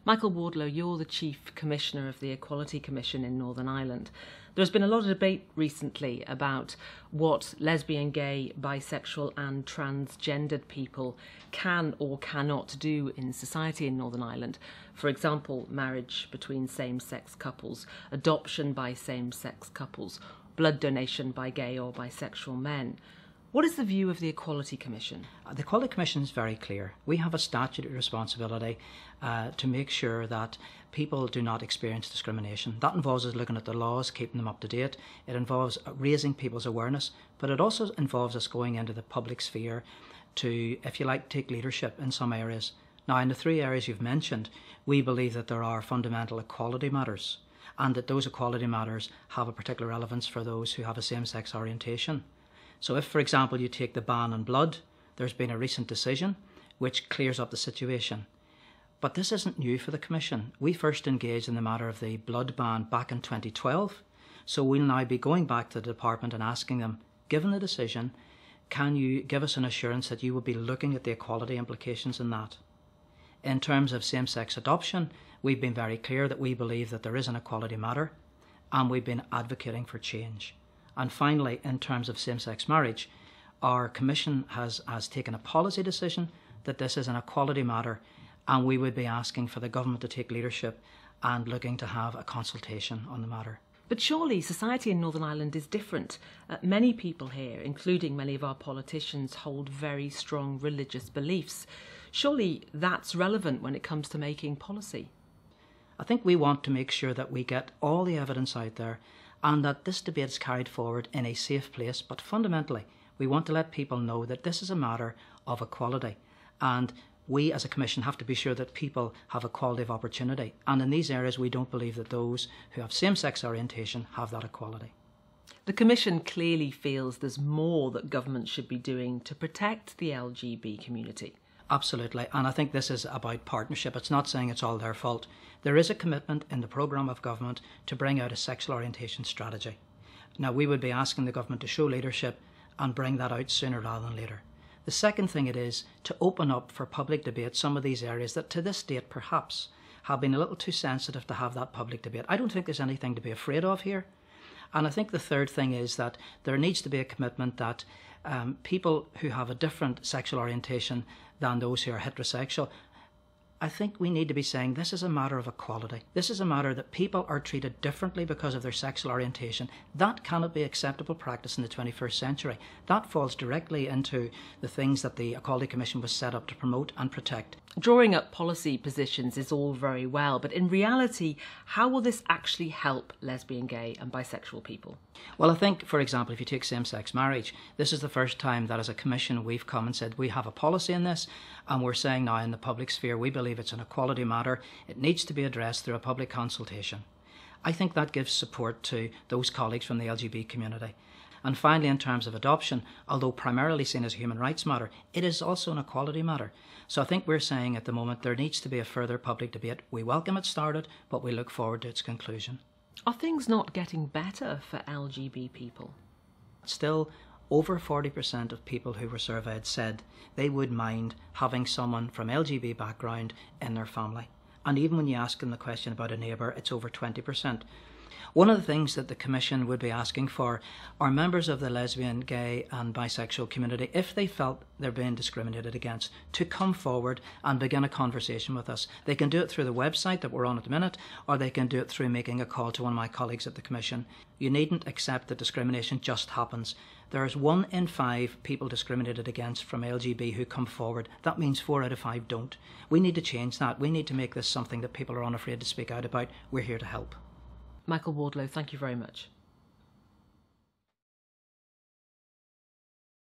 Michael Wardlow, you're the Chief Commissioner of the Equality Commission in Northern Ireland. There's been a lot of debate recently about what lesbian, gay, bisexual and transgendered people can or cannot do in society in Northern Ireland. For example, marriage between same-sex couples, adoption by same-sex couples, blood donation by gay or bisexual men. What is the view of the Equality Commission? The Equality Commission is very clear. We have a statutory responsibility to make sure that people do not experience discrimination. That involves us looking at the laws, keeping them up to date. It involves raising people's awareness, but it also involves us going into the public sphere to, if you like, take leadership in some areas. Now, in the three areas you've mentioned, we believe that there are fundamental equality matters, and that those equality matters have a particular relevance for those who have a same-sex orientation. So if, for example, you take the ban on blood, there's been a recent decision which clears up the situation. But this isn't new for the Commission. We first engaged in the matter of the blood ban back in 2012. So we'll now be going back to the department and asking them, given the decision, can you give us an assurance that you will be looking at the equality implications in that? In terms of same-sex adoption, we've been very clear that we believe that there is an equality matter, and we've been advocating for change. And finally, in terms of same-sex marriage, our Commission has taken a policy decision that this is an equality matter, and we would be asking for the government to take leadership and looking to have a consultation on the matter. But surely society in Northern Ireland is different. Many people here, including many of our politicians, hold very strong religious beliefs. Surely that's relevant when it comes to making policy. I think we want to make sure that we get all the evidence out there and that this debate is carried forward in a safe place. But fundamentally, we want to let people know that this is a matter of equality. And we as a Commission have to be sure that people have equality of opportunity. And in these areas, we don't believe that those who have same-sex orientation have that equality. The Commission clearly feels there's more that government should be doing to protect the LGBT community. Absolutely, and I think this is about partnership. It's not saying it's all their fault. There is a commitment in the programme of government to bring out a sexual orientation strategy. Now, we would be asking the government to show leadership and bring that out sooner rather than later. The second thing it is to open up for public debate some of these areas that to this date perhaps have been a little too sensitive to have that public debate. I don't think there's anything to be afraid of here. And I think the third thing is that there needs to be a commitment that people who have a different sexual orientation than those who are heterosexual, I think we need to be saying this is a matter of equality. This is a matter that people are treated differently because of their sexual orientation. That cannot be acceptable practice in the 21st century. That falls directly into the things that the Equality Commission was set up to promote and protect. Drawing up policy positions is all very well, but in reality, how will this actually help lesbian, gay and bisexual people? Well, I think, for example, if you take same-sex marriage, this is the first time that as a Commission we've come and said we have a policy in this, and we're saying now in the public sphere we believe it's an equality matter. It needs to be addressed through a public consultation. I think that gives support to those colleagues from the LGBT community. And finally, in terms of adoption, although primarily seen as a human rights matter, it is also an equality matter. So I think we're saying at the moment there needs to be a further public debate. We welcome it started, but we look forward to its conclusion. Are things not getting better for LGBT people? Still, over 40% of people who were surveyed said they would mind having someone from LGBT background in their family. And even when you ask them the question about a neighbour, it's over 20%. One of the things that the Commission would be asking for are members of the lesbian, gay and bisexual community, if they felt they're being discriminated against, to come forward and begin a conversation with us. They can do it through the website that we're on at the minute, or they can do it through making a call to one of my colleagues at the Commission. You needn't accept that discrimination just happens. There is 1 in 5 people discriminated against from LGB who come forward. That means 4 out of 5 don't. We need to change that. We need to make this something that people are unafraid to speak out about. We're here to help. Michael Wardlow, thank you very much.